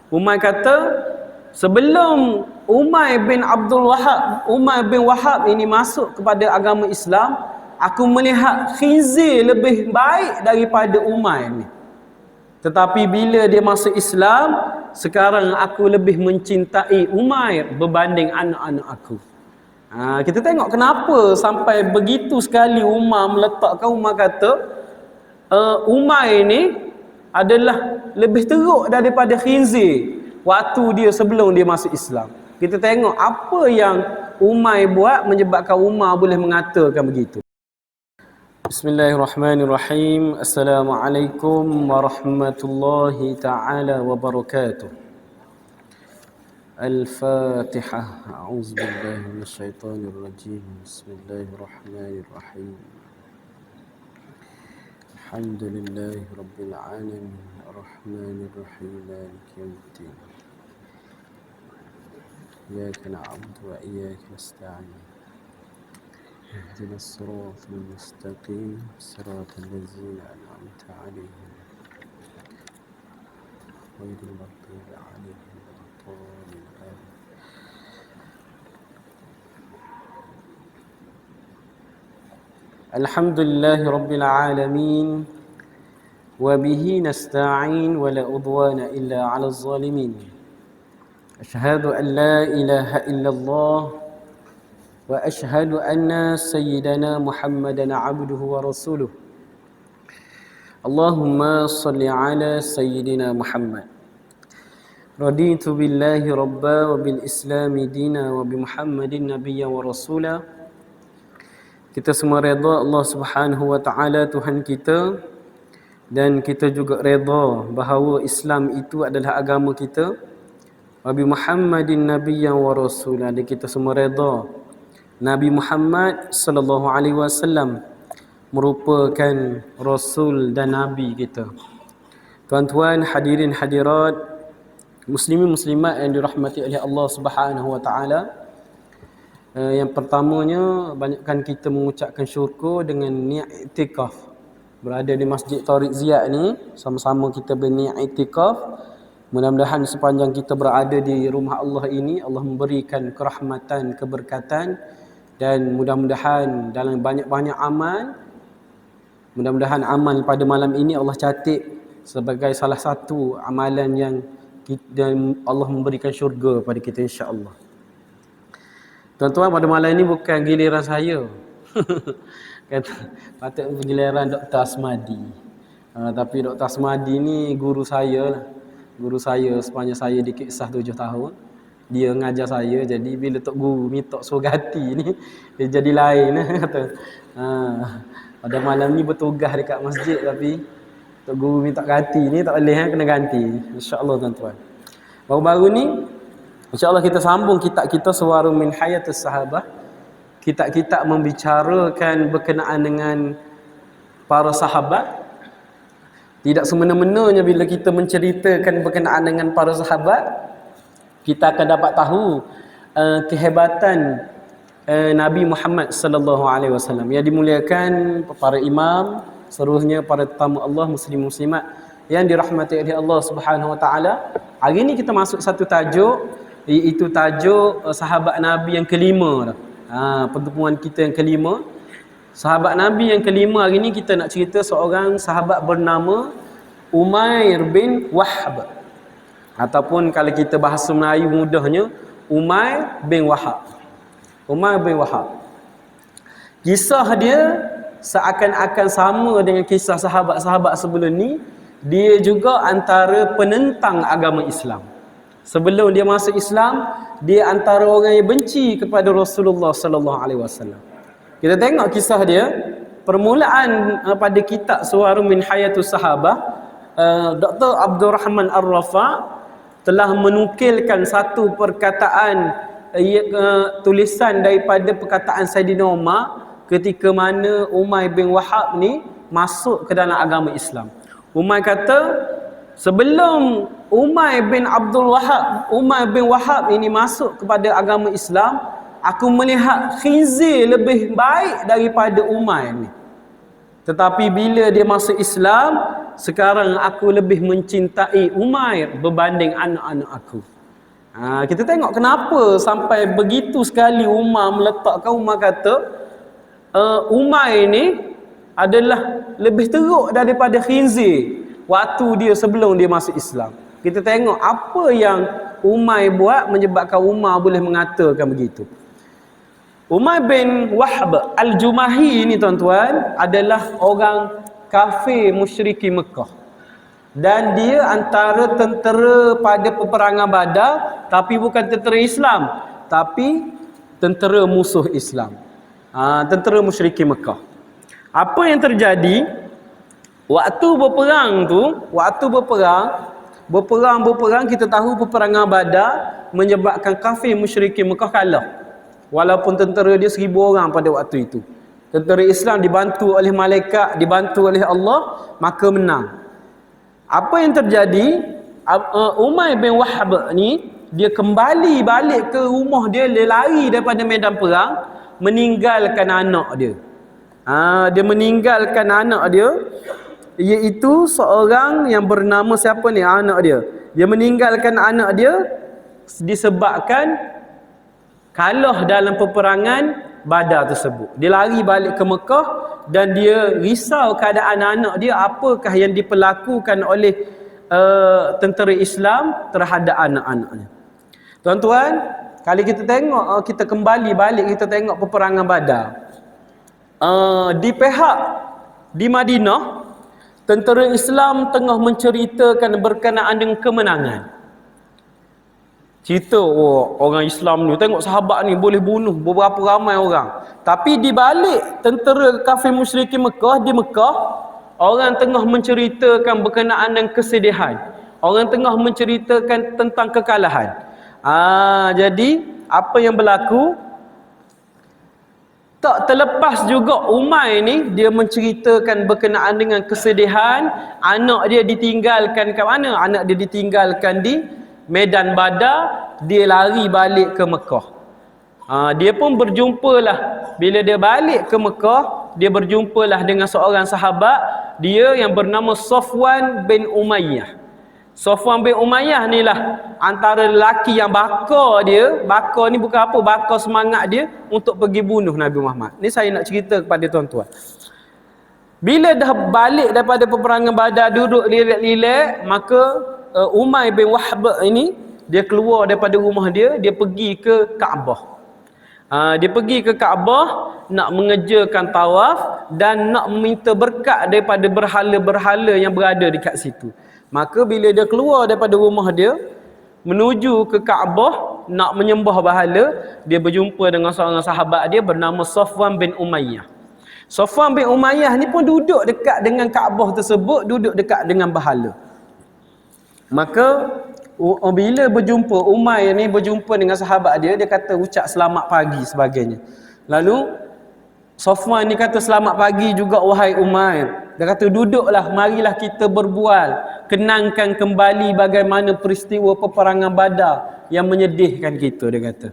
Umar kata, sebelum Umar bin Wahab ini masuk kepada agama Islam, aku melihat khinzir lebih baik daripada Umar ni. Tetapi bila dia masuk Islam, sekarang aku lebih mencintai Umar berbanding anak-anak aku. Kita tengok kenapa sampai begitu sekali Umar kata Umar ini adalah lebih teruk daripada khinzir waktu dia sebelum dia masuk Islam. Kita tengok apa yang Umar buat menyebabkan Umar boleh mengatakan begitu. Bismillahirrahmanirrahim. Assalamualaikum warahmatullahi ta'ala wabarakatuh. Al-Fatihah. A'udzubillahi minasyaitonirrajim. Bismillahirrahmanirrahim. Alhamdulillahi rabbil alamin. Ar-Rahmanirrahim. Maliki yaumiddin. Iyyaka na'budu wa iyyaka nasta'in. اهدنا الصراط المستقيم صراط الذين أنعمت عليهم غير المغضوب عليهم ولا الضالين آمين. الحمد لله رب العالمين وبه نستعين ولا عدوان إلا على الظالمين. أشهد أن لا إله إلا الله وأشهد أن سيدنا محمدا عبده ورسوله. اللهم صل على سيدنا محمد. رضيت بالله ربا وبالإسلام دينا وبمحمد نبيا ورسولا. Kita semua redha Allah Subhanahu wa taala Tuhan kita, dan kita juga redha bahawa Islam itu adalah agama kita. Wa bi Muhammadin nabiyyan wa rasula. Dan kita semua redha Nabi Muhammad sallallahu alaihi wasallam merupakan rasul dan nabi kita. Tuan-tuan, hadirin hadirat, muslimin muslimat yang dirahmati oleh Allah Subhanahu wa taala. Yang pertamanya, banyakkan kita mengucapkan syukur dengan niat iktikaf. Berada di Masjid Tariq Ziyad ni, sama-sama kita berniat iktikaf. Mudah-mudahan sepanjang kita berada di rumah Allah ini, Allah memberikan kerahmatan, keberkatan, dan mudah-mudahan dalam banyak-banyak amal, mudah-mudahan amal pada malam ini Allah catat sebagai salah satu amalan yang Allah memberikan syurga pada kita, insya-Allah. Tuan-tuan, pada malam ini bukan giliran saya. Patut giliran Dr. Asmadi. Tapi Dr. Asmadi ni guru saya lah. Guru saya sepanjang saya di Kisah 7 tahun. Dia ngajar saya, jadi bila tok guru minta surgati ni, dia jadi lain kata. Pada malam ni bertugas dekat masjid, tapi tok guru minta ganti ni tak boleh, kena ganti. Insya-Allah tuan-tuan. Baru-baru ni insya-Allah kita sambung kitab kita Suwarun min Hayatus Sahabah. Kitab-kitab membicarakan berkenaan dengan para sahabat. Tidak semena-menanya bila kita menceritakan berkenaan dengan para sahabat, kita akan dapat tahu kehebatan Nabi Muhammad sallallahu alaihi wasallam yang dimuliakan para imam, seterusnya para tetamu Allah, muslim muslimat yang dirahmati oleh Allah Subhanahu wa taala. Hari ini kita masuk satu tajuk, iaitu tajuk sahabat Nabi yang kelima. Pertemuan kita yang kelima. Sahabat Nabi yang kelima hari ini kita nak cerita seorang sahabat bernama Umair bin Wahab. Ataupun kalau kita bahasa Melayu mudahnya, Umair bin Wahab. Umair bin Wahab. Kisah dia seakan-akan sama dengan kisah sahabat-sahabat sebelum ni. Dia juga antara penentang agama Islam. Sebelum dia masuk Islam, dia antara orang yang benci kepada Rasulullah sallallahu alaihi wasallam. Kita tengok kisah dia. Permulaan pada kitab Suwarun min Hayatus Sahabah, Dr. Abdul Rahman Ar-Rafa telah menukilkan satu perkataan, tulisan daripada perkataan Saidina Umar ketika mana Umar bin Wahab ni masuk ke dalam agama Islam. Umar kata, sebelum Umar bin Wahab ini masuk kepada agama Islam, aku melihat khinzir lebih baik daripada Umar ni. Tetapi bila dia masuk Islam, sekarang aku lebih mencintai Umair berbanding anak-anak aku. Kita tengok kenapa sampai begitu sekali Umar meletakkan. Umar kata Umair ni adalah lebih teruk daripada khinzir waktu dia sebelum dia masuk Islam. Kita tengok apa yang Umair buat menyebabkan Umar boleh mengatakan begitu. Umair bin Wahb Al-Jumahi ni tuan-tuan adalah orang kafir musyriki Mekah. Dan dia antara tentera pada peperangan Badar, tapi bukan tentera Islam, tapi tentera musuh Islam. Tentera musyriki Mekah. Apa yang terjadi waktu berperang kita tahu peperangan Badar menyebabkan kafir musyriki Mekah kalah. Walaupun tentera dia 1000 orang pada waktu itu. Tentera Islam dibantu oleh malaikat, dibantu oleh Allah, maka menang. Apa yang terjadi? Umair bin Wahb ni dia kembali balik ke rumah dia, dia lari daripada medan perang, meninggalkan anak dia. Dia meninggalkan anak dia, iaitu seorang yang bernama siapa ni anak dia. Dia meninggalkan anak dia disebabkan kalah dalam peperangan Badar tersebut. Dia lari balik ke Mekah dan dia risau keadaan anak dia, apakah yang diperlakukan oleh tentera Islam terhadap anak-anaknya. Tuan-tuan, kalau kita tengok, kita kembali balik, kita tengok peperangan Badar. Di pihak di Madinah, tentera Islam tengah menceritakan berkenaan dengan kemenangan. Cerita orang Islam ni, tengok sahabat ni boleh bunuh beberapa ramai orang. Tapi di balik tentera kafir musyriki Mekah, di Mekah, orang tengah menceritakan berkenaan dengan kesedihan. Orang tengah menceritakan tentang kekalahan. Jadi apa yang berlaku? Tak terlepas juga Umair ni dia menceritakan berkenaan dengan kesedihan. Anak dia ditinggalkan kat mana? Anak dia ditinggalkan di medan Badar. Dia lari balik ke Mekah. Dia pun berjumpalah. Bila dia balik ke Mekah, dia berjumpalah dengan seorang sahabat dia yang bernama Safwan bin Umayyah. Safwan bin Umayyah ni lah antara lelaki yang bakar dia. Bakar ni bukan apa, bakar semangat dia untuk pergi bunuh Nabi Muhammad. Ni saya nak cerita kepada tuan-tuan. Bila dah balik daripada peperangan Badar, duduk rilek-rilek, maka Umair bin Wahb ini dia keluar daripada rumah dia, dia pergi ke Kaabah. Dia pergi ke Kaabah nak mengerjakan tawaf dan nak meminta berkat daripada berhala-berhala yang berada dekat situ. Maka bila dia keluar daripada rumah dia menuju ke Kaabah nak menyembah berhala, dia berjumpa dengan seorang sahabat dia bernama Safwan bin Umayyah. Safwan bin Umayyah ni pun duduk dekat dengan Kaabah tersebut, duduk dekat dengan berhala. Maka bila berjumpa, Umair ni berjumpa dengan sahabat dia, dia kata ucap selamat pagi sebagainya. Lalu Safwan ni kata selamat pagi juga wahai Umair. Dia kata duduklah, marilah kita berbual, kenangkan kembali bagaimana peristiwa peperangan Badar yang menyedihkan kita, dia kata.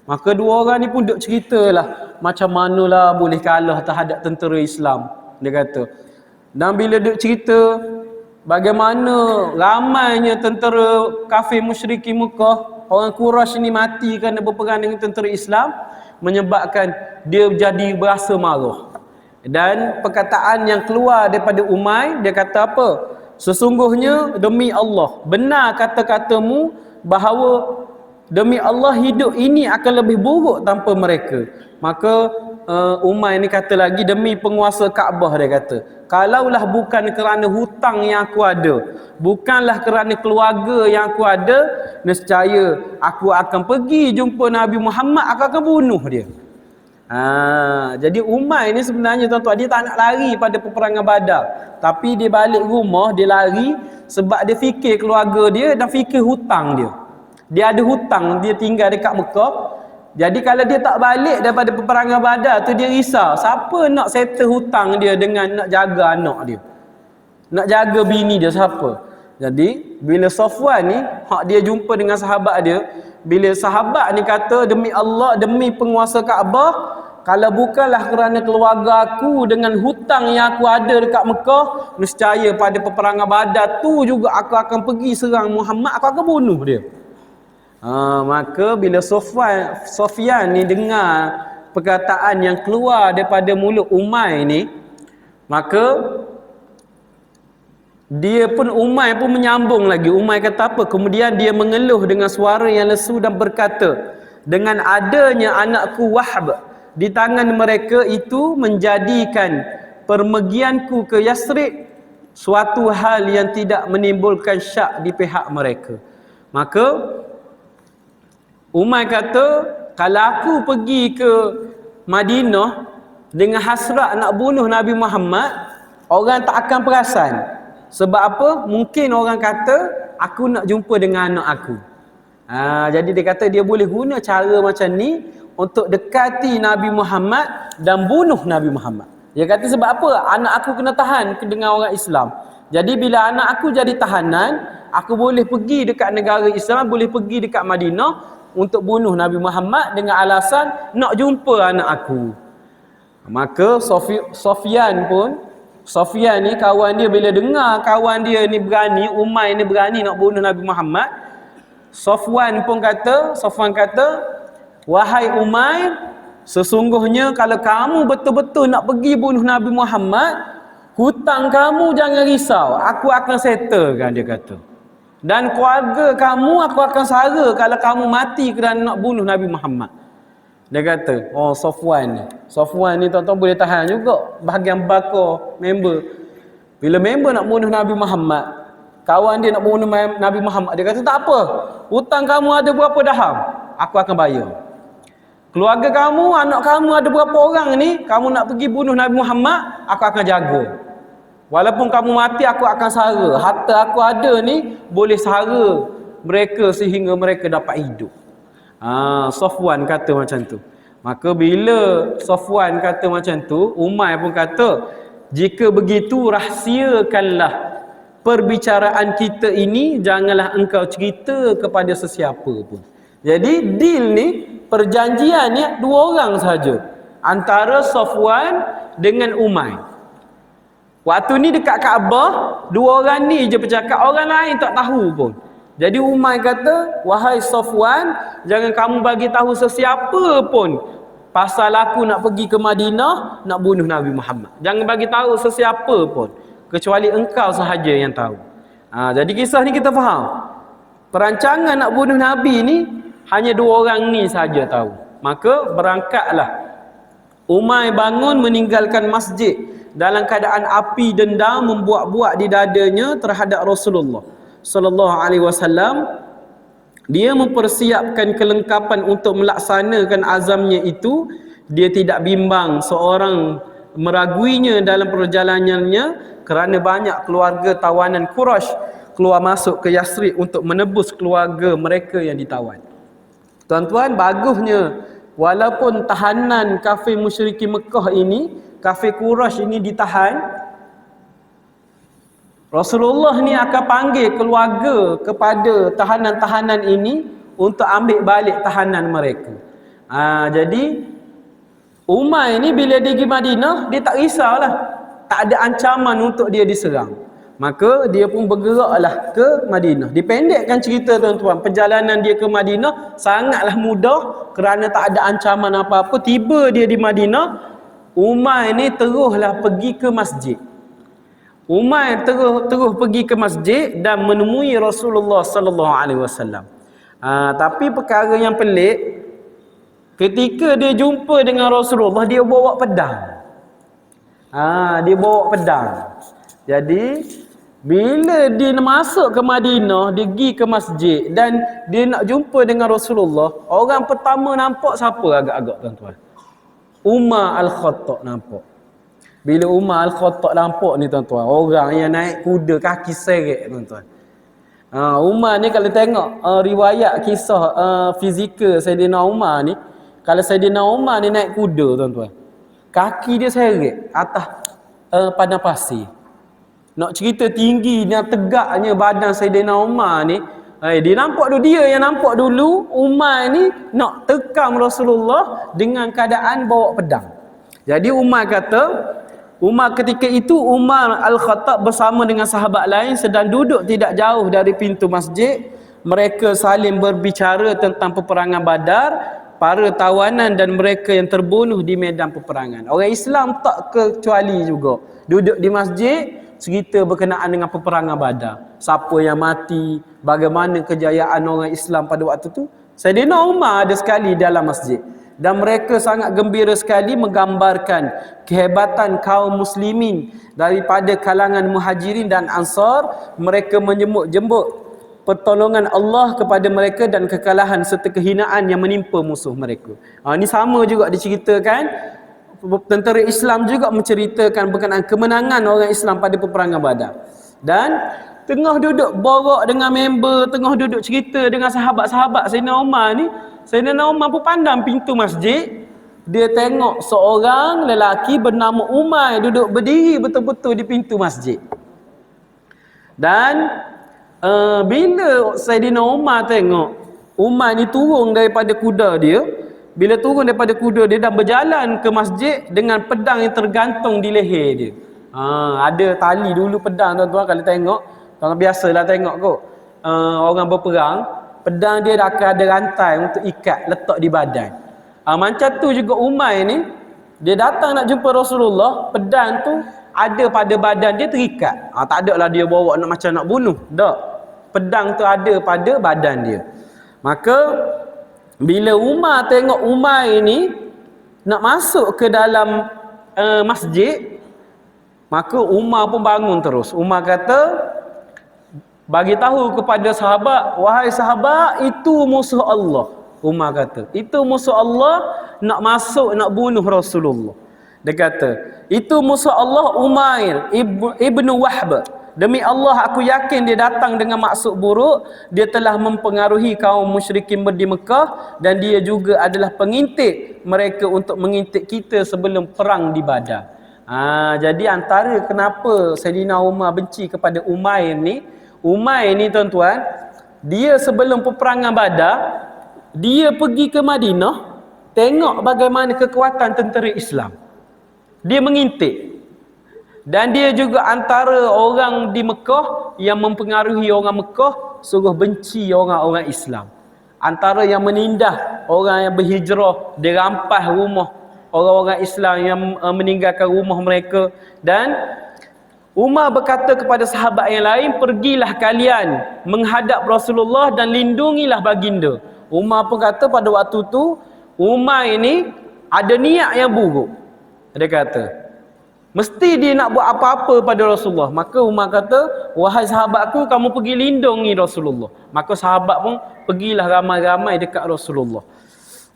Maka dua orang ni pun duk ceritalah macam manalah boleh kalah terhadap tentera Islam, dia kata. Dan bila duk cerita bagaimana ramainya tentera kafir musyriki Mekah, orang Quraisy ni mati kerana berperang dengan tentera Islam, menyebabkan dia jadi berasa marah. Dan perkataan yang keluar daripada Umair, dia kata apa? Sesungguhnya demi Allah, benar kata-katamu bahawa demi Allah hidup ini akan lebih buruk tanpa mereka. Maka Umair ni kata lagi, demi penguasa Kaabah, dia kata, kalaulah bukan kerana hutang yang aku ada, bukanlah kerana keluarga yang aku ada, nescaya aku akan pergi jumpa Nabi Muhammad, aku akan bunuh dia. Jadi Umair ni sebenarnya tuan-tuan, dia tak nak lari pada peperangan Badar, tapi dia balik rumah, dia lari sebab dia fikir keluarga dia dan fikir hutang dia. Dia ada hutang, dia tinggal dekat Mekah. Jadi kalau dia tak balik daripada peperangan Badar tu, dia risau siapa nak settle hutang dia dengan nak jaga anak dia, nak jaga bini dia, siapa. Jadi bila Safwan ni dia jumpa dengan sahabat dia, bila sahabat ni kata demi Allah, demi penguasa Kaabah, kalau bukanlah kerana keluarga aku dengan hutang yang aku ada dekat Mekah, nescaya pada peperangan Badar tu juga aku akan pergi serang Muhammad, aku akan bunuh dia. Maka bila Sofyan ni dengar perkataan yang keluar daripada mulut Umay ni, maka Umay pun menyambung lagi. Umay kata apa? Kemudian dia mengeluh dengan suara yang lesu dan berkata, dengan adanya anakku Wahb di tangan mereka itu menjadikan permegianku ke Yasrib suatu hal yang tidak menimbulkan syak di pihak mereka. Maka Umar kata, kalau aku pergi ke Madinah dengan hasrat nak bunuh Nabi Muhammad, orang tak akan perasan. Sebab apa? Mungkin orang kata aku nak jumpa dengan anak aku. Jadi dia kata dia boleh guna cara macam ni untuk dekati Nabi Muhammad dan bunuh Nabi Muhammad. Dia kata sebab apa? Anak aku kena tahan dengan orang Islam. Jadi bila anak aku jadi tahanan, aku boleh pergi dekat negara Islam, boleh pergi dekat Madinah untuk bunuh Nabi Muhammad dengan alasan nak jumpa anak aku. Maka Sofyan ni kawan dia, bila dengar kawan dia ni berani, Umay ni berani nak bunuh Nabi Muhammad, Sofwan kata, wahai Umay, sesungguhnya kalau kamu betul-betul nak pergi bunuh Nabi Muhammad, hutang kamu jangan risau, aku akan settlekan, dia kata. Dan keluarga kamu aku akan sara kalau kamu mati kerana nak bunuh Nabi Muhammad. Dia kata, Sofwan ni tuan-tuan boleh tahan juga bahagian bakar member. Bila member nak bunuh Nabi Muhammad, kawan dia nak bunuh Nabi Muhammad, dia kata tak apa, hutang kamu ada berapa dirham, aku akan bayar. Keluarga kamu, anak kamu ada berapa orang ni, kamu nak pergi bunuh Nabi Muhammad, aku akan jaga. Walaupun kamu mati, aku akan sara. Harta aku ada ni boleh sara mereka sehingga mereka dapat hidup. Sofwan kata macam tu. Maka bila Sofwan kata macam tu, Umar pun kata, jika begitu rahsiakanlah perbicaraan kita ini, janganlah engkau cerita kepada sesiapa pun. Jadi deal ni, perjanjian ni dua orang saja, antara Sofwan dengan Umar. Waktu ni dekat Kaabah, dua orang ni je bercakap, orang lain tak tahu pun. Jadi Umar kata, wahai Sofwan, jangan kamu bagi tahu sesiapa pun pasal aku nak pergi ke Madinah nak bunuh Nabi Muhammad. Jangan bagi tahu sesiapa pun, kecuali engkau sahaja yang tahu. Jadi kisah ni kita faham, perancangan nak bunuh Nabi ni hanya dua orang ni saja tahu. Maka berangkatlah Umar bangun meninggalkan masjid dalam keadaan api dendam membuat-buat di dadanya terhadap Rasulullah sallallahu alaihi wasallam. Dia mempersiapkan kelengkapan untuk melaksanakan azamnya itu. Dia tidak bimbang seorang meraguinya dalam perjalanannya, kerana banyak keluarga tawanan Quraisy keluar masuk ke Yasrib untuk menebus keluarga mereka yang ditawan. Tuan-tuan, bagusnya walaupun tahanan kafir musyrikin Mekah ini, kafir Quraisy ini ditahan, Rasulullah ni akan panggil keluarga kepada tahanan-tahanan ini untuk ambil balik tahanan mereka. Jadi Umar ni bila dia pergi Madinah, dia tak risaulah, tak ada ancaman untuk dia diserang. Maka dia pun bergeraklah ke Madinah. Dipendekkan cerita tuan-tuan, perjalanan dia ke Madinah sangatlah mudah kerana tak ada ancaman apa-apa. Tiba dia di Madinah, Umar ni teruslah pergi ke masjid. Umar terus pergi ke masjid dan menemui Rasulullah sallallahu alaihi wasallam. Tapi perkara yang pelik, ketika dia jumpa dengan Rasulullah, dia bawa pedang. Dia bawa pedang. Jadi bila dia masuk ke Madinah, dia pergi ke masjid dan dia nak jumpa dengan Rasulullah, orang pertama nampak siapa agak-agak tuan-tuan? Umar Al-Khattab nampak. Bila Umar Al-Khattab nampak ni tuan-tuan, orang yang naik kuda kaki seret tuan-tuan. Umar ni kalau tengok riwayat kisah fizikal Saidina Umar ni, kalau Saidina Umar ni naik kuda tuan-tuan, kaki dia seret atas padang pasir. Nak cerita tinggi dan tegaknya badan Saidina Umar ni, Dia nampak dulu, dia yang nampak dulu Umar ni nak tekam Rasulullah dengan keadaan bawa pedang. Jadi Umar ketika itu Umar Al-Khattab bersama dengan sahabat lain sedang duduk tidak jauh dari pintu masjid. Mereka saling berbicara tentang peperangan Badar, para tawanan dan mereka yang terbunuh di medan peperangan. Orang Islam tak kecuali juga duduk di masjid, cerita berkenaan dengan peperangan Badar. Siapa yang mati, bagaimana kejayaan orang Islam pada waktu tu. Saidina Umar ada sekali dalam masjid. Dan mereka sangat gembira sekali menggambarkan kehebatan kaum muslimin daripada kalangan muhajirin dan ansar. Mereka menyebut-jembut pertolongan Allah kepada mereka dan kekalahan serta kehinaan yang menimpa musuh mereka. Ini sama juga diceritakan. Tentera Islam juga menceritakan berkenaan kemenangan orang Islam pada peperangan Badar. Dan tengah duduk borak dengan member, tengah duduk cerita dengan sahabat-sahabat Sayyidina Umar ni, Sayyidina Umar pun pandang pintu masjid. Dia tengok seorang lelaki bernama Umar duduk berdiri betul-betul di pintu masjid. Dan bila Sayyidina Umar tengok Umar ni turun daripada kuda dia, bila turun daripada kuda dia dan berjalan ke masjid dengan pedang yang tergantung di leher dia. Ada tali dulu pedang tuan-tuan, kalau tengok, tuan biasalah tengok kot. Orang berperang, pedang dia akan ada rantai untuk ikat, letak di badan. Macam tu juga Umar ni, dia datang nak jumpa Rasulullah, pedang tu ada pada badan dia terikat. Tak ada lah dia bawa nak macam nak bunuh. Tak. Pedang tu ada pada badan dia. Maka bila Umar tengok Umar ini nak masuk ke dalam masjid, maka Umar pun bangun terus. Umar kata, bagi tahu kepada sahabat, wahai sahabat, itu musuh Allah. Umar kata, itu musuh Allah nak masuk nak bunuh Rasulullah. Dia kata, itu musuh Allah Umair ibnu Wahb. Demi Allah aku yakin dia datang dengan maksud buruk. Dia telah mempengaruhi kaum musyrikin di Mekah dan dia juga adalah pengintip mereka untuk mengintip kita sebelum perang di Badar. Jadi antara kenapa Sayyidina Umar benci kepada Umair ni tuan-tuan, dia sebelum peperangan Badar, dia pergi ke Madinah tengok bagaimana kekuatan tentera Islam. Dia mengintip. Dan dia juga antara orang di Mekah yang mempengaruhi orang Mekah suruh benci orang-orang Islam. Antara yang menindah orang yang berhijrah, dia rampas rumah orang-orang Islam yang meninggalkan rumah mereka. Dan Umar berkata kepada sahabat yang lain, pergilah kalian menghadap Rasulullah dan lindungilah baginda. Umar pun kata pada waktu tu Umar ini ada niat yang buruk. Dia kata mesti dia nak buat apa-apa pada Rasulullah. Maka Umar kata, wahai sahabatku, kamu pergi lindungi Rasulullah. Maka sahabat pun pergilah ramai-ramai dekat Rasulullah.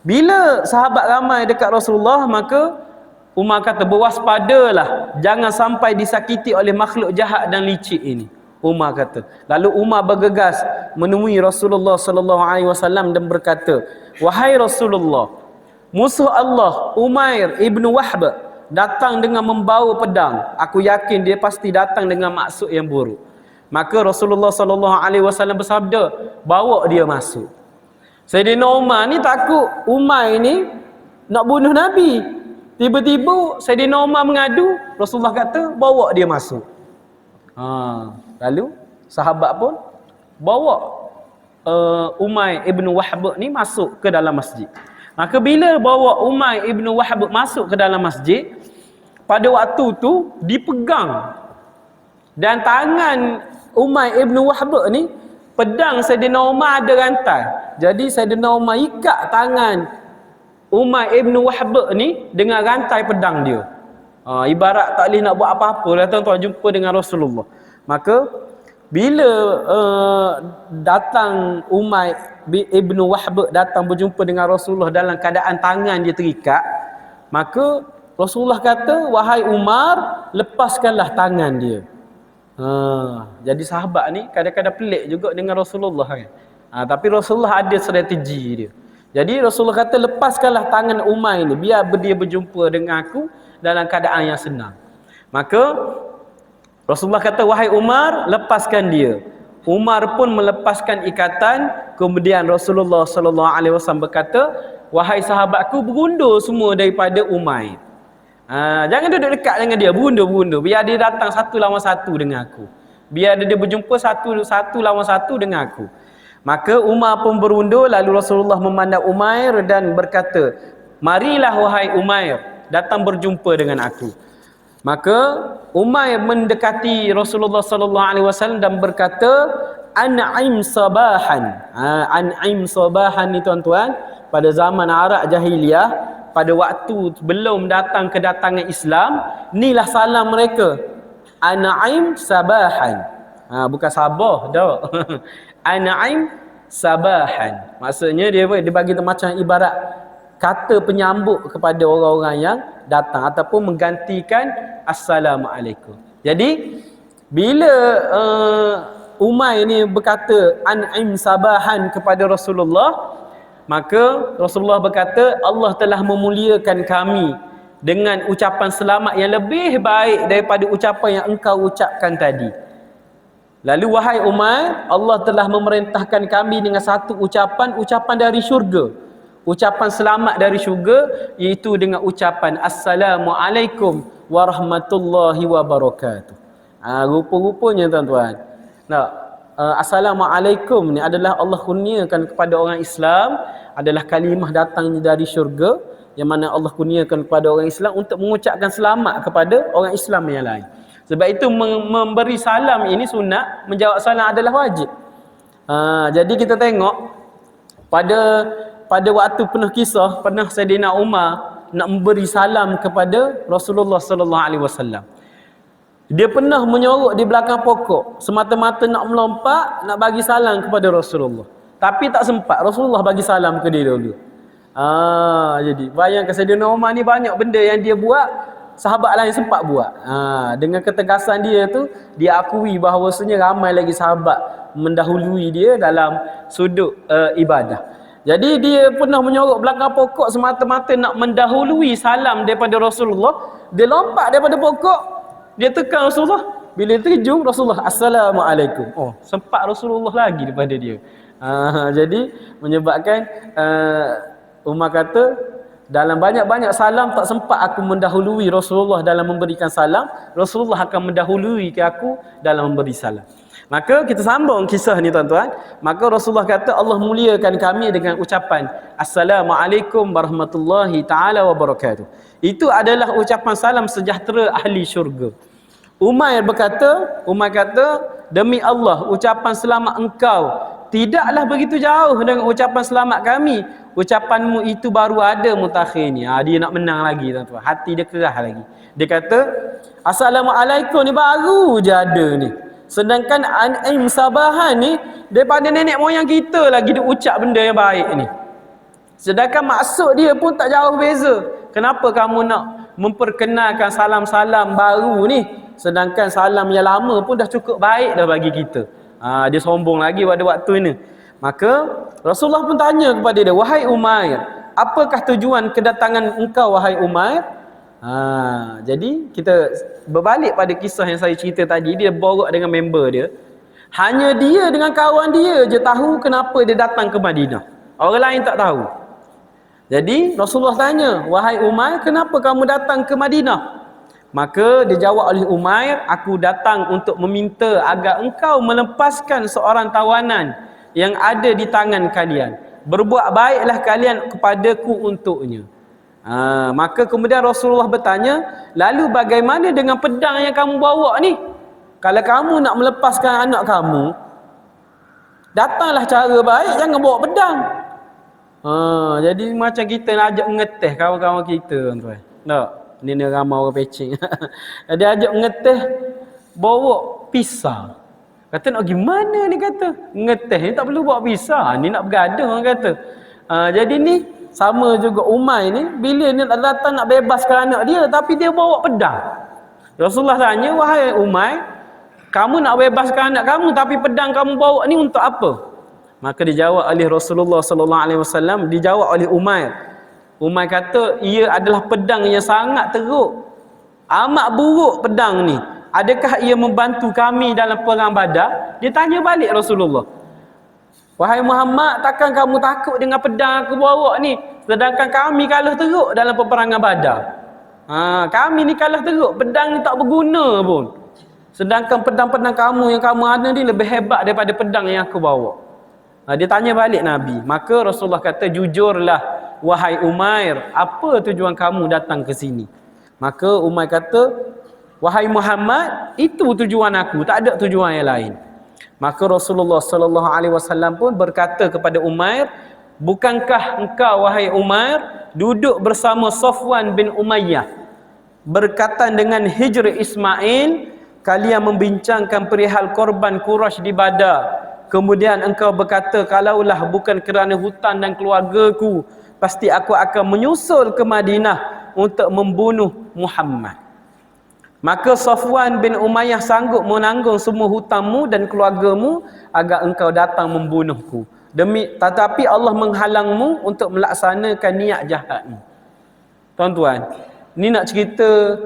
Bila sahabat ramai dekat Rasulullah, maka Umar kata, berwaspadalah, jangan sampai disakiti oleh makhluk jahat dan licik ini. Umar kata. Lalu Umar bergegas menemui Rasulullah sallallahu alaihi wasallam dan berkata, wahai Rasulullah, musuh Allah Umair ibnu Wahb datang dengan membawa pedang. Aku yakin dia pasti datang dengan maksud yang buruk. Maka Rasulullah sallallahu alaihi wasallam bersabda, bawa dia masuk. Sayyidina Umar ni takut Umar ini nak bunuh Nabi. Tiba-tiba Sayyidina Umar mengadu, Rasulullah kata, bawa dia masuk. Lalu sahabat pun bawa Umar ibnu Wahb ni masuk ke dalam masjid. Maka bila bawa Umar ibnu Wahb masuk ke dalam masjid, pada waktu tu dipegang. Dan tangan Umar ibnu Wahb ni, pedang Sayyidina Umar ada rantai. Jadi Sayyidina Umar ikat tangan Umar ibnu Wahb ni dengan rantai pedang dia. Ibarat tak boleh nak buat apa-apa lah tuan-tuan jumpa dengan Rasulullah. Maka bila datang Umar ibnu Wahb datang berjumpa dengan Rasulullah dalam keadaan tangan dia terikat, maka Rasulullah kata, wahai Umar, lepaskanlah tangan dia. Jadi sahabat ni kadang-kadang pelik juga dengan Rasulullah kan. Tapi Rasulullah ada strategi dia. Jadi Rasulullah kata, lepaskanlah tangan Umar ini biar dia berjumpa dengan aku dalam keadaan yang senang. Maka Rasulullah kata, wahai Umar, lepaskan dia. Umar pun melepaskan ikatan. Kemudian Rasulullah sallallahu alaihi wasallam berkata, wahai sahabatku, berundur semua daripada Umair. Jangan duduk dekat dengan dia, berundur. Biar dia datang satu lawan satu dengan aku. Biar dia berjumpa satu lawan satu dengan aku. Maka Umar pun berundur. Lalu Rasulullah memandang Umair dan berkata, marilah wahai Umair, datang berjumpa dengan aku. Maka Umair mendekati Rasulullah sallallahu alaihi wasallam dan berkata, an'im sabahan. An'im sabahan ni tuan-tuan, pada zaman Arab jahiliyah, pada waktu belum datang kedatangan Islam, inilah salam mereka. An'im sabahan. Bukan sabah dah. An'im sabahan. Maksudnya dia bagi macam ibarat kata penyambut kepada orang-orang yang datang ataupun menggantikan assalamualaikum. Jadi bila Umair ni berkata an'im sabahan kepada Rasulullah, maka Rasulullah berkata, Allah telah memuliakan kami dengan ucapan selamat yang lebih baik daripada ucapan yang engkau ucapkan tadi. Lalu wahai Umair, Allah telah memerintahkan kami dengan satu ucapan dari syurga. Ucapan selamat dari syurga, iaitu dengan ucapan Assalamualaikum warahmatullahi wabarakatuh. Rupa-rupanya tuan-tuan. Assalamualaikum ni adalah Allah kurniakan kepada orang Islam, adalah kalimah datang dari syurga, yang mana Allah kurniakan kepada orang Islam untuk mengucapkan selamat kepada orang Islam yang lain. Sebab itu memberi salam ini sunat, menjawab salam adalah wajib. Jadi kita tengok pada waktu penuh kisah, pernah Saidina Umar nak memberi salam kepada Rasulullah sallallahu alaihi wasallam. Dia pernah menyorok di belakang pokok semata-mata nak melompat, nak bagi salam kepada Rasulullah. Tapi tak sempat, Rasulullah bagi salam ke dia dulu. Jadi bayangkan Saidina Umar ni banyak benda yang dia buat, sahabat lain sempat buat. Dengan ketegasan dia tu, dia akui bahawasanya ramai lagi sahabat mendahului dia dalam sudut ibadah. Jadi dia pernah menyorok belakang pokok semata-mata nak mendahului salam daripada Rasulullah. Dia lompat daripada pokok, dia tekan Rasulullah. Bila terjun Rasulullah, Assalamualaikum. Sempat Rasulullah lagi daripada dia. Jadi menyebabkan Umar kata, dalam banyak-banyak salam tak sempat aku mendahului Rasulullah dalam memberikan salam, Rasulullah akan mendahului ke aku dalam memberi salam. Maka kita sambung kisah ni tuan-tuan. Maka Rasulullah kata, Allah muliakan kami dengan ucapan Assalamualaikum warahmatullahi ta'ala wabarakatuh. Itu adalah ucapan salam sejahtera ahli syurga. Umair kata, demi Allah, ucapan selamat engkau tidaklah begitu jauh dengan ucapan selamat kami. Ucapanmu itu baru ada mutakhir ni. Dia nak menang lagi tuan-tuan. Hati dia kerah lagi. Dia kata, Assalamualaikum ni baru je ada ni. Sedangkan an'im sabahan ni daripada nenek moyang kita lagi dia ucap benda yang baik ni. Sedangkan maksud dia pun tak jauh beza. Kenapa kamu nak memperkenalkan salam-salam baru ni, sedangkan salam yang lama pun dah cukup baik dah bagi kita. Dia sombong lagi pada waktu ini. Maka Rasulullah pun tanya kepada dia, wahai Umair, apakah tujuan kedatangan engkau wahai Umair? Jadi kita berbalik pada kisah yang saya cerita tadi. Dia borak dengan member dia. Hanya dia dengan kawan dia je tahu kenapa dia datang ke Madinah. Orang lain tak tahu. Jadi Rasulullah tanya, wahai Umair, kenapa kamu datang ke Madinah? Maka dijawab oleh Umair, aku datang untuk meminta agar engkau melepaskan seorang tawanan yang ada di tangan kalian. Berbuat baiklah kalian kepadaku untuknya. Maka kemudian Rasulullah bertanya, lalu bagaimana dengan pedang yang kamu bawa ni? Kalau kamu nak melepaskan anak kamu, datanglah cara baik, jangan bawa pedang. Jadi macam kita nak ajak mengeteh kawan-kawan kita tuan-tuan. Tak? Ni ramai orang pecing. Dia ajak mengeteh bawa pisau. Kata nak gimana ni kata? Mengeteh ni tak perlu bawa pisau. Ni nak bergaduh orang kata. Jadi ni sama juga Umair ni, bila dia nak datang nak bebaskan anak dia, tapi dia bawa pedang. Rasulullah tanya, wahai Umair, kamu nak bebaskan anak kamu tapi pedang kamu bawa ni untuk apa? Maka dijawab oleh Rasulullah sallallahu alaihi wasallam, dijawab oleh Umair. Umair kata, ia adalah pedang yang sangat teruk. Amat buruk pedang ni. adakah ia membantu kami dalam perang Badar? Dia tanya balik Rasulullah. Wahai Muhammad, takkan kamu takut dengan pedang aku bawa ni? Sedangkan kami kalah teruk dalam peperangan Badar. Kami ni kalah teruk, pedang ni tak berguna pun. Sedangkan pedang-pedang kamu yang kamu ada ni lebih hebat daripada pedang yang aku bawa. Dia tanya balik Nabi. Maka Rasulullah kata, jujurlah wahai Umair, apa tujuan kamu datang ke sini? Maka Umair kata, wahai Muhammad, itu tujuan aku, tak ada tujuan yang lain. Maka Rasulullah sallallahu alaihi wasallam pun berkata kepada Umair, bukankah engkau wahai Umair duduk bersama Safwan bin Umayyah berkaitan dengan Hijri Ismail, kalian membincangkan perihal korban Quraisy di Badar. Kemudian engkau berkata, kalaulah bukan kerana hutan dan keluargaku, pasti aku akan menyusul ke Madinah untuk membunuh Muhammad. Maka Safwan bin Umayyah sanggup menanggung semua hutangmu dan keluargamu agar engkau datang membunuhku. Tetapi Allah menghalangmu untuk melaksanakan niat jahatmu. Tuan-tuan, ni nak cerita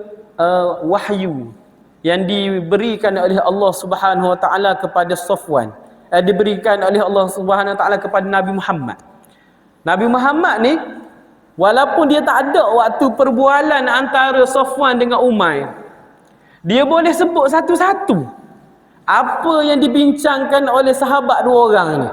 wahyu yang diberikan oleh Allah Subhanahu Wa Taala kepada Safwan. Diberikan oleh Allah Subhanahu Wa Taala kepada Nabi Muhammad. Nabi Muhammad ni, walaupun dia tak ada waktu perbualan antara Safwan dengan Umair, dia boleh sebut satu-satu apa yang dibincangkan oleh sahabat dua orang ni.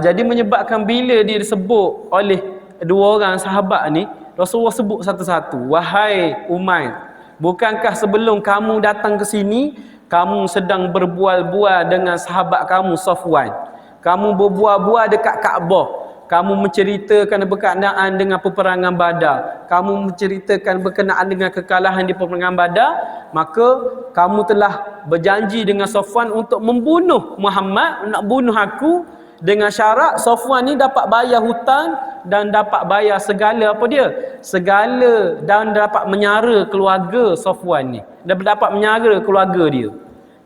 Jadi menyebabkan bila dia disebut oleh dua orang sahabat ni, Rasulullah sebut satu-satu. Wahai Umair, bukankah sebelum kamu datang ke sini, kamu sedang berbual-bual dengan sahabat kamu Safwan? Kamu berbual-bual dekat Kaabah. Kamu menceritakan berkenaan dengan peperangan Badar. Kamu menceritakan berkenaan dengan kekalahan di peperangan Badar. Maka kamu telah berjanji dengan Safwan untuk membunuh Muhammad, nak bunuh aku, dengan syarat Safwan ni dapat bayar hutang dan dapat bayar segala apa dia? Segala, dan dapat menyara keluarga Safwan ni. Dan dapat menyara keluarga dia.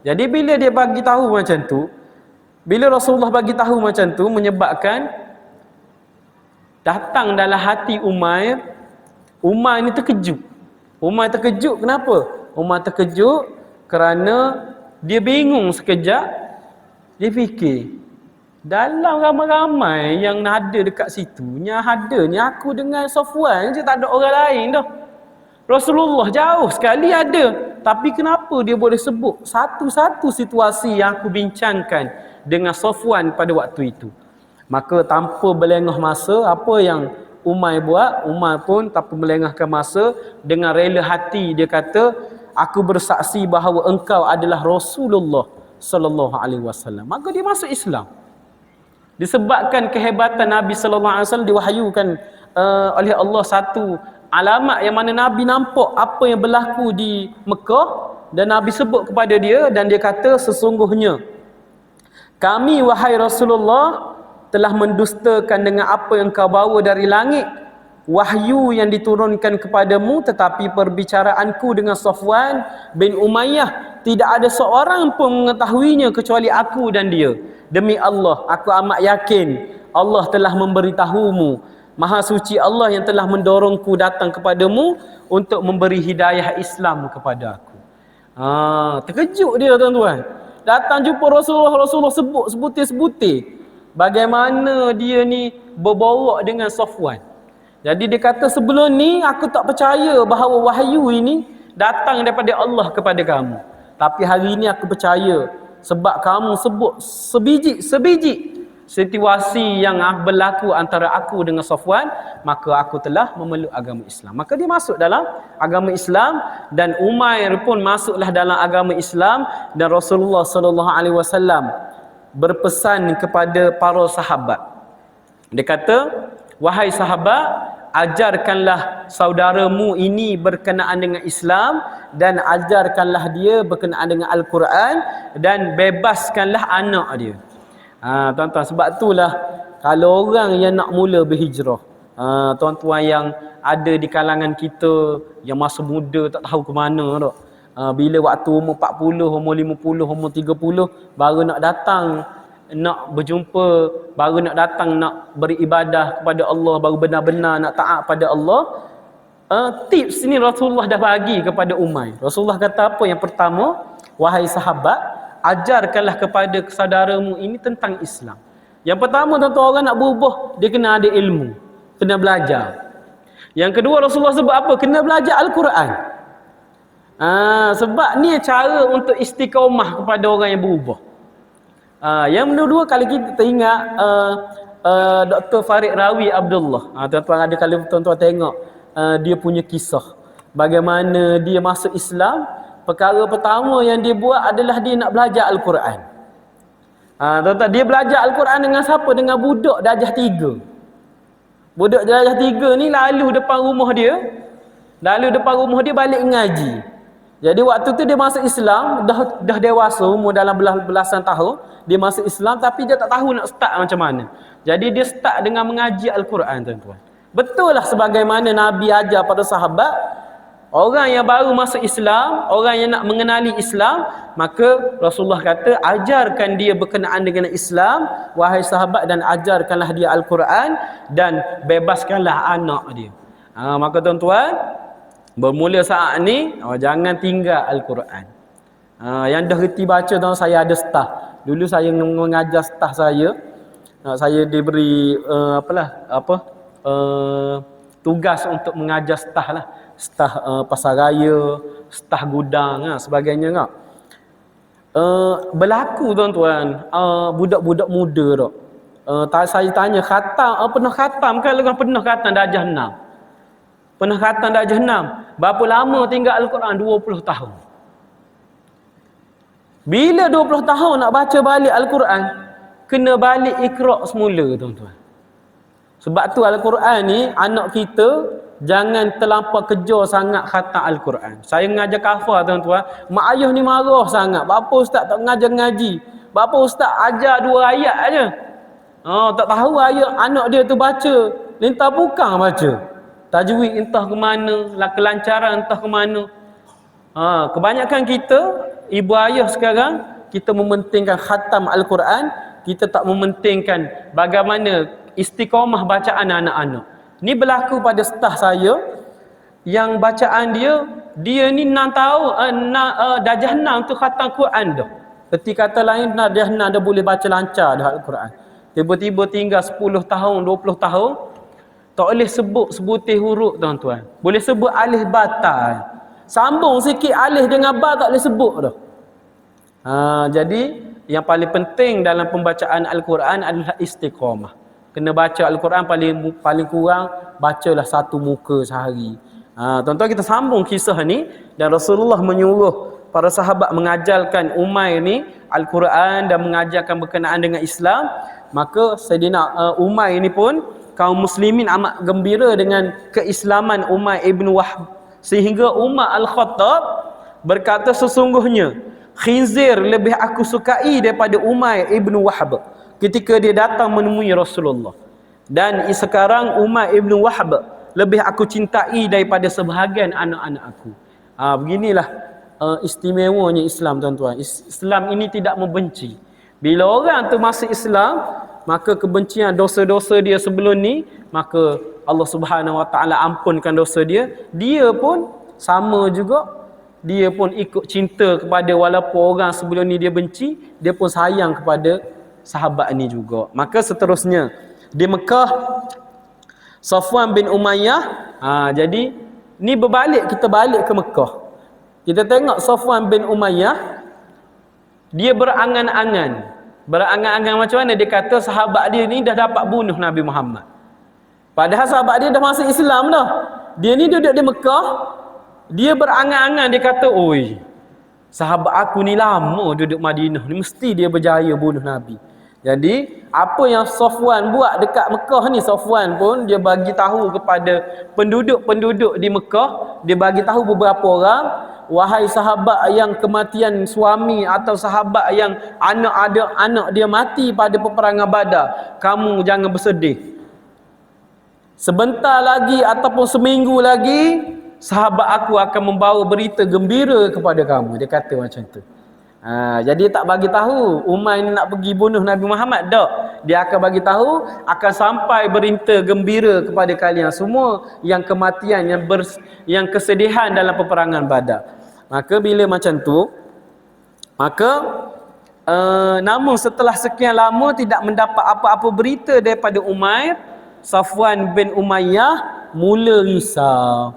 Jadi bila dia bagi tahu macam tu, bila Rasulullah bagi tahu macam tu, menyebabkan datang dalam hati Umair ni terkejut. Umair terkejut kenapa? Umair terkejut kerana dia bingung sekejap. Dia fikir, dalam ramai-ramai yang ada dekat situ, yang ada ni aku dengan Safwan je, tak ada orang lain dah. Rasulullah jauh sekali ada. Tapi kenapa dia boleh sebut satu-satu situasi yang aku bincangkan dengan Safwan pada waktu itu? Maka tanpa berlengah masa, apa yang Umair buat, Umair pun tanpa melengahkan masa, dengan rela hati dia kata, aku bersaksi bahawa engkau adalah Rasulullah sallallahu alaihi wasallam. Maka dia masuk Islam. Disebabkan kehebatan Nabi sallallahu alaihi wasallam, diwahyukan oleh Allah satu alamat yang mana Nabi nampak apa yang berlaku di Mekah, dan Nabi sebut kepada dia, dan dia kata, sesungguhnya kami wahai Rasulullah telah mendustakan dengan apa yang kau bawa dari langit, wahyu yang diturunkan kepadamu, tetapi perbicaraanku dengan Safwan bin Umayyah tidak ada seorang pun mengetahuinya kecuali aku dan dia. Demi Allah, aku amat yakin Allah telah memberitahumu. Maha suci Allah yang telah mendorongku datang kepadamu untuk memberi hidayah Islam kepada aku. Terkejut dia, tuan-tuan. Datang jumpa Rasulullah sebut sebutir-sebutir bagaimana dia ni berbawa dengan Safwan. Jadi dia kata, sebelum ni aku tak percaya bahawa wahyu ini datang daripada Allah kepada kamu. Tapi hari ini aku percaya sebab kamu sebut sebiji situasi yang berlaku antara aku dengan Safwan, maka aku telah memeluk agama Islam. Maka dia masuk dalam agama Islam, dan Umair pun masuklah dalam agama Islam, dan Rasulullah sallallahu alaihi wasallam berpesan kepada para sahabat. Dia kata, wahai sahabat, ajarkanlah saudaramu ini berkenaan dengan Islam, dan ajarkanlah dia berkenaan dengan Al-Quran, dan bebaskanlah anak dia. Tuan-tuan, sebab itulah kalau orang yang nak mula berhijrah, tuan-tuan yang ada di kalangan kita yang masa muda tak tahu ke mana tak. Bila waktu umur 40, umur 50, umur 30 baru nak datang, nak berjumpa, baru nak datang nak beribadah kepada Allah, baru benar-benar nak taat pada Allah, tips ni Rasulullah dah bagi kepada Umair. Rasulullah kata apa? Yang pertama, wahai sahabat, ajarkanlah kepada saudaramu ini tentang Islam. Yang pertama, tuan-tuan, orang nak berubah, dia kena ada ilmu, kena belajar. Yang kedua, Rasulullah sebut apa? Kena belajar Al-Quran. Sebab ni cara untuk istiqamah kepada orang yang berubah. Yang kedua, kalau kita ingat Dr. Farid Rawi Abdullah, tuan-tuan ada kali tuan-tuan tengok dia punya kisah bagaimana dia masuk Islam. Perkara pertama yang dia buat adalah dia nak belajar Al-Quran. Tuan-tuan, dia belajar Al-Quran dengan siapa? Dengan budak darjah 3. Budak darjah 3 ni lalu depan rumah dia balik ngaji. Jadi waktu tu dia masuk Islam, dah dewasa, umur dalam belasan tahun, dia masuk Islam tapi dia tak tahu nak start macam mana. Jadi dia start dengan mengaji Al-Quran, tuan-tuan. Betul lah sebagaimana Nabi ajar pada sahabat, orang yang baru masuk Islam, orang yang nak mengenali Islam, maka Rasulullah kata, ajarkan dia berkenaan dengan Islam, wahai sahabat, dan ajarkanlah dia Al-Quran, dan bebaskanlah anak dia. Maka tuan-tuan, bermula saat ni, jangan tinggal Al-Quran. Yang dah reti baca, tuan, saya ada staff. Dulu saya mengajar staff saya diberi tugas untuk mengajar staff lah. Staff pasaraya, staff gudang, sebagainya tak. Berlaku, tuan-tuan, budak-budak muda tak. Saya tanya, khatam, pernah khatam kan? Pernah khatam darjah 6. Pernah khatam darjah 6. Berapa lama tinggal Al-Quran? 20 tahun. Bila 20 tahun nak baca balik Al-Quran, kena balik Iqra' semula, tuan-tuan. Sebab tu Al-Quran ni, anak kita jangan terlampau kejar sangat khatam Al-Quran. Saya mengajar kafar, tuan-tuan, mak ayah ni marah sangat. Bapa ustaz tak mengajar ngaji? Bapa ustaz ajar 2 ayat aja. Tak tahu ayat anak dia tu baca, lintah bukang baca. Tajwid entah ke mana, kelancaran entah ke mana. Kebanyakan kita, ibu ayah sekarang, kita mementingkan khatam Al-Quran, kita tak mementingkan bagaimana istiqamah bacaan anak-anak. Ni berlaku pada staf saya yang bacaan dia ni 6 tahun, darjah 6 tu khatam Quran dah. Erti kata lain, darjah 6 dah boleh baca lancar dah Al-Quran. Tiba-tiba tinggal 10 tahun, 20 tahun, tak boleh sebut sebutir huruf, tuan-tuan. Boleh sebut alif batal. Sambung sikit alif dengan ba tak boleh sebut dah. Jadi yang paling penting dalam pembacaan Al-Quran adalah istiqamah. Kena baca Al-Quran paling kurang bacalah 1 muka sehari. Tuan-tuan, kita sambung kisah ni, dan Rasulullah menyuruh para sahabat mengajarkan Umair ni Al-Quran dan mengajarkan berkenaan dengan Islam. Maka Sayyidina Umair ni pun, kaum muslimin amat gembira dengan keislaman Umair ibn Wahb, sehingga Umar Al-Khattab berkata, sesungguhnya khinzir lebih aku sukai daripada Umair ibn Wahb ketika dia datang menemui Rasulullah, dan sekarang Umar ibn Wahb lebih aku cintai daripada sebahagian anak-anak aku. Beginilah istimewanya Islam, tuan-tuan. Islam ini tidak membenci. Bila orang tu masuk Islam, maka kebencian dosa-dosa dia sebelum ni, maka Allah Subhanahu Wa Taala ampunkan dosa dia. Dia pun sama juga, dia pun ikut cinta kepada, walaupun orang sebelum ni dia benci, dia pun sayang kepada sahabat ni juga. Maka seterusnya di Mekah, Safwan bin Umayyah, jadi ni berbalik, kita balik ke Mekah. Kita tengok Safwan bin Umayyah, dia berangan-angan macam mana? Dia kata sahabat dia ni dah dapat bunuh Nabi Muhammad. Padahal sahabat dia dah masuk Islam dah. Dia ni duduk di Mekah, dia berangan-angan, dia kata, oi, sahabat aku ni lama duduk Madinah ni, mesti dia berjaya bunuh Nabi. Jadi apa yang Safwan buat dekat Mekah ni, Safwan pun dia bagi tahu kepada penduduk-penduduk di Mekah, dia bagi tahu beberapa orang, wahai sahabat yang kematian suami atau sahabat yang anak dia mati pada peperangan Badar, kamu jangan bersedih. Sebentar lagi ataupun seminggu lagi, sahabat aku akan membawa berita gembira kepada kamu. Dia kata macam tu. Jadi tak bagi tahu Umair ni nak pergi bunuh Nabi Muhammad, tak. Dia akan bagi tahu akan sampai berita gembira kepada kalian semua yang kematian, yang kesedihan dalam peperangan Badar. Maka bila macam tu, maka namun setelah sekian lama tidak mendapat apa-apa berita daripada Umair, Safwan bin Umayyah mula risau.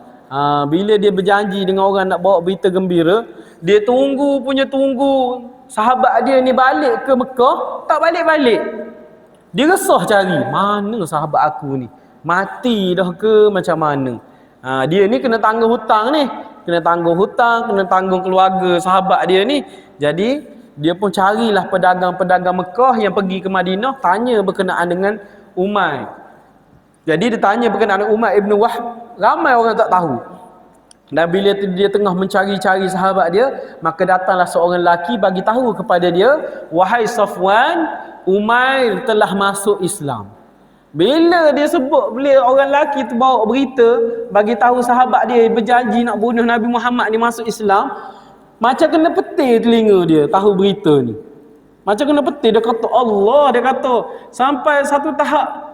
Bila dia berjanji dengan orang nak bawa berita gembira, dia tunggu sahabat dia ni balik ke Mekah, tak balik-balik. Dia resah cari, mana sahabat aku ni, mati dah ke macam mana. Dia ni kena tanggung hutang ni, kena tanggung keluarga sahabat dia ni. Jadi dia pun carilah pedagang-pedagang Mekah yang pergi ke Madinah, tanya berkenaan dengan Umair. Jadi dia tanya berkenaan dengan Umair ibn Wahb, ramai orang tak tahu. Dan bila dia tengah mencari-cari sahabat dia, maka datanglah seorang lelaki bagi tahu kepada dia, wahai Safwan, Umair telah masuk Islam. Bila dia sebut, bila orang lelaki tu bawa berita bagi tahu sahabat dia berjanji nak bunuh Nabi Muhammad ni masuk Islam, macam kena petir telinga dia tahu berita ni. Macam kena petir, dia kata Allah, dia kata sampai satu tahap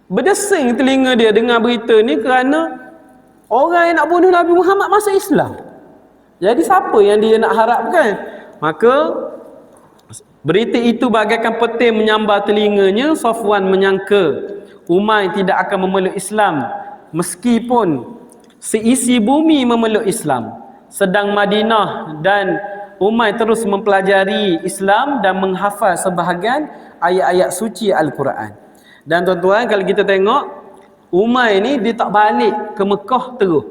berdesing telinga dia dengan berita ni, kerana orang yang nak bunuh Nabi Muhammad masuk Islam. Jadi siapa yang dia nak harapkan? Maka berita itu bagaikan petir menyambar telinganya. Safwan menyangka Umair tidak akan memeluk Islam meskipun seisi bumi memeluk Islam. Sedang Madinah dan Umair terus mempelajari Islam dan menghafal sebahagian ayat-ayat suci Al-Quran. Dan tuan-tuan, kalau kita tengok, Umair ni dia tak balik ke Mekah terus.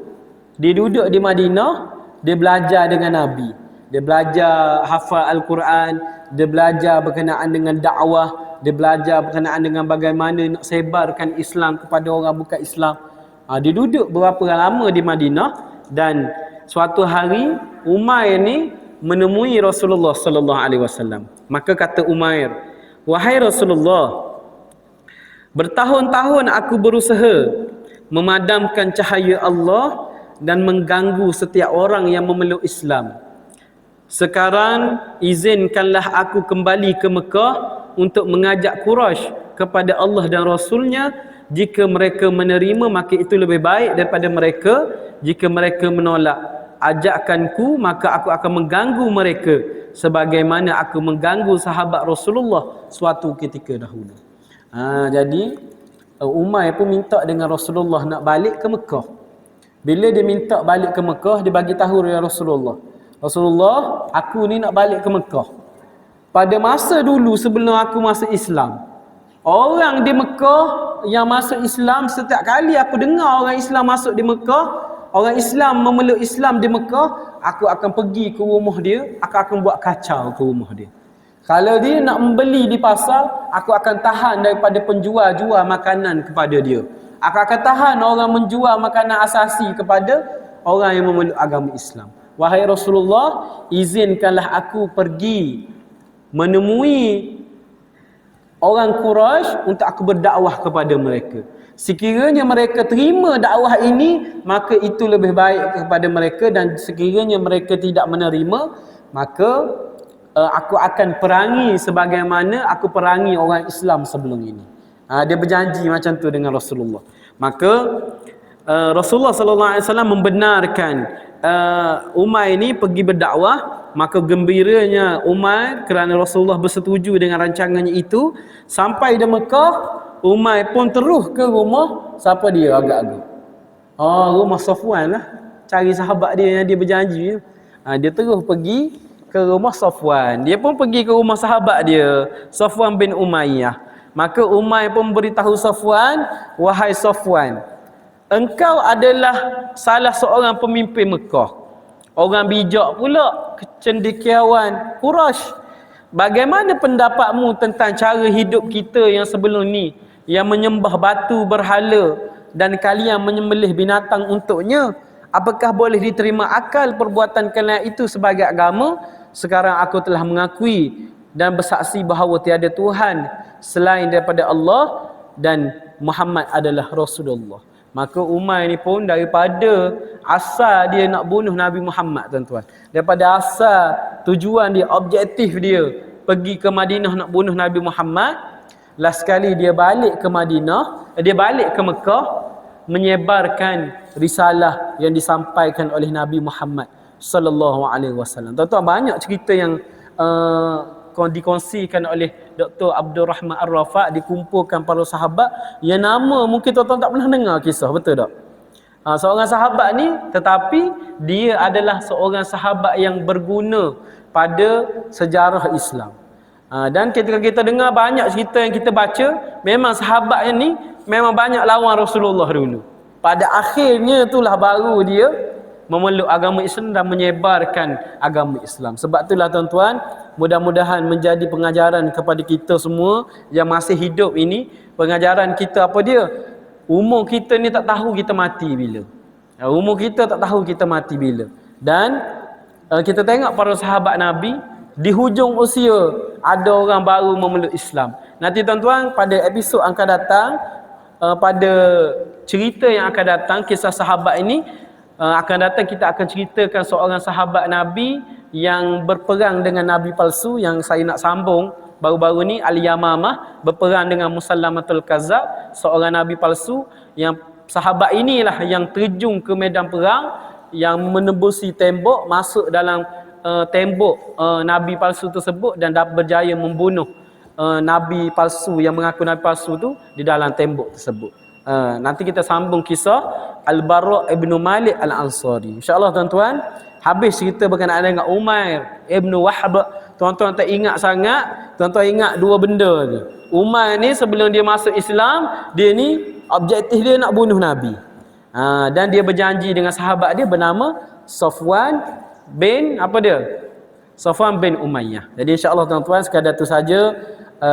Dia duduk di Madinah, dia belajar dengan Nabi. Dia belajar hafal Al-Quran, dia belajar berkenaan dengan dakwah, dia belajar berkenaan dengan bagaimana nak sebarkan Islam kepada orang bukan Islam. Dia duduk berapa lama di Madinah, dan suatu hari Umair ni menemui Rasulullah sallallahu alaihi wasallam. Maka kata Umair, wahai Rasulullah, bertahun-tahun aku berusaha memadamkan cahaya Allah dan mengganggu setiap orang yang memeluk Islam. Sekarang izinkanlah aku kembali ke Mekah untuk mengajak Quraisy kepada Allah dan Rasulnya. Jika mereka menerima, maka itu lebih baik daripada mereka. Jika mereka menolak ajakanku, maka aku akan mengganggu mereka sebagaimana aku mengganggu sahabat Rasulullah suatu ketika dahulu. Jadi Umair pun minta dengan Rasulullah nak balik ke Mekah. Bila dia minta balik ke Mekah, dia bagi tahu kepada Rasulullah, Rasulullah, aku ni nak balik ke Mekah. Pada masa dulu sebelum aku masuk Islam, orang di Mekah yang masuk Islam, setiap kali aku dengar orang Islam masuk di Mekah, orang Islam memeluk Islam di Mekah, aku akan pergi ke rumah dia, aku akan buat kacau ke rumah dia. Kalau dia nak membeli di pasar, aku akan tahan daripada penjual-jual makanan kepada dia. Aku akan tahan orang menjual makanan asasi kepada orang yang memeluk agama Islam. Wahai Rasulullah, izinkanlah aku pergi menemui orang Quraisy untuk aku berdakwah kepada mereka. Sekiranya mereka terima dakwah ini, maka itu lebih baik kepada mereka, dan sekiranya mereka tidak menerima, maka aku akan perangi sebagaimana aku perangi orang Islam sebelum ini. Dia berjanji macam tu dengan Rasulullah. Maka Rasulullah sallallahu alaihi wasallam membenarkan Umair ini pergi berdakwah. Maka gembiranya Umair kerana Rasulullah bersetuju dengan rancangannya itu. Sampai di Mekah, Umair pun terus ke rumah siapa dia agak-agak? Rumah Safwan lah. Cari sahabat dia yang dia berjanji. Dia terus pergi ke rumah Safwan. Dia pun pergi ke rumah sahabat dia, Safwan bin Umayyah. Maka Umair pun beritahu Safwan, wahai Safwan, engkau adalah salah seorang pemimpin Mekah. Orang bijak pula, kecendekiawan Quraisy. Bagaimana pendapatmu tentang cara hidup kita yang sebelum ni, yang menyembah batu berhala dan kalian menyembelih binatang untuknya? Apakah boleh diterima akal perbuatan kalian itu sebagai agama? Sekarang aku telah mengakui dan bersaksi bahawa tiada Tuhan selain daripada Allah dan Muhammad adalah Rasulullah. Maka Umair ni pun daripada asal dia nak bunuh Nabi Muhammad, tuan-tuan, daripada asal tujuan dia, objektif dia pergi ke Madinah nak bunuh Nabi Muhammad. Last sekali dia balik ke Madinah, dia balik ke Mekah menyebarkan risalah yang disampaikan oleh Nabi Muhammad sallallahu alaihi wasallam. Tuan-tuan, banyak cerita yang dikongsikan oleh Dr. Abdul Rahman Ar-Rafa, dikumpulkan para sahabat yang nama mungkin tuan-tuan tak pernah dengar kisah, betul tak? Seorang sahabat ni, tetapi dia adalah seorang sahabat yang berguna pada sejarah Islam. Dan ketika kita dengar banyak cerita yang kita baca, memang sahabat yang ni memang banyak lawan Rasulullah dulu. Pada akhirnya itulah baru dia memeluk agama Islam dan menyebarkan agama Islam. Sebab itulah tuan-tuan, mudah-mudahan menjadi pengajaran kepada kita semua yang masih hidup ini. Pengajaran kita apa dia? Umur kita ni tak tahu kita mati bila. Umur kita tak tahu kita mati bila. Dan kita tengok para sahabat Nabi, di hujung usia ada orang baru memeluk Islam. Nanti tuan-tuan, pada episod akan datang, pada cerita yang akan datang, kisah sahabat ini akan datang, kita akan ceritakan seorang sahabat Nabi yang berperang dengan Nabi palsu, yang saya nak sambung baru-baru ni, Al-Yamamah berperang dengan Musallamatul Kazzab, seorang Nabi palsu. Yang sahabat inilah yang terjun ke medan perang, yang menembusi tembok, masuk dalam tembok Nabi palsu tersebut dan berjaya membunuh Nabi palsu yang mengaku Nabi palsu tu di dalam tembok tersebut. Nanti kita sambung kisah Al-Bara' ibn Malik Al-Ansari. InsyaAllah tuan-tuan, habis cerita berkenaan dengan Umair ibn Wahb. Tuan-tuan tak ingat sangat, tuan-tuan ingat dua benda tu. Umair ni sebelum dia masuk Islam, dia ni objektif dia nak bunuh Nabi. Dan dia berjanji dengan sahabat dia bernama Safwan bin Safwan bin Umayyah. Jadi insya-Allah tuan-tuan, sekadar itu saja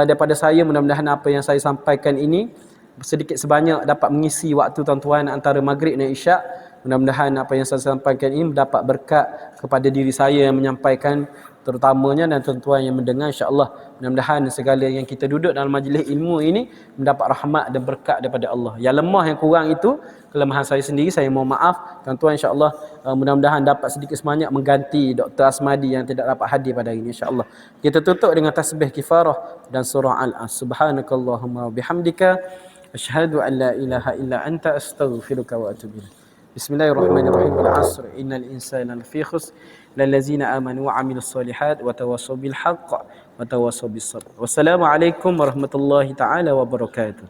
daripada saya. Mudah-mudahan apa yang saya sampaikan ini sedikit sebanyak dapat mengisi waktu tuan-tuan antara maghrib dan isyak. Mudah-mudahan apa yang saya sampaikan ini mendapat berkat kepada diri saya yang menyampaikan terutamanya, dan tuan-tuan yang mendengar. InsyaAllah mudah-mudahan segala yang kita duduk dalam majlis ilmu ini mendapat rahmat dan berkat daripada Allah. Yang lemah, yang kurang itu kelemahan saya sendiri, saya mohon maaf. Tuan-tuan, insyaAllah mudah-mudahan dapat sedikit sebanyak mengganti Dr. Asmadi yang tidak dapat hadir pada hari ini, insyaAllah. Kita tutup dengan tasbih kifarah dan surah Al-As. Subhanakallahumma bihamdika asyhadu an la ilaha illa anta astaghfiruka wa atubu ilaik. Bismillahirrahmanirrahim. Al-'asr innal insana lafi khusr lallazina amanu wa 'amilus solihat wa tawassaw bil haqq wa tawassaw bis sabr. Wassalamualaikum warahmatullahi taala wabarakatuh.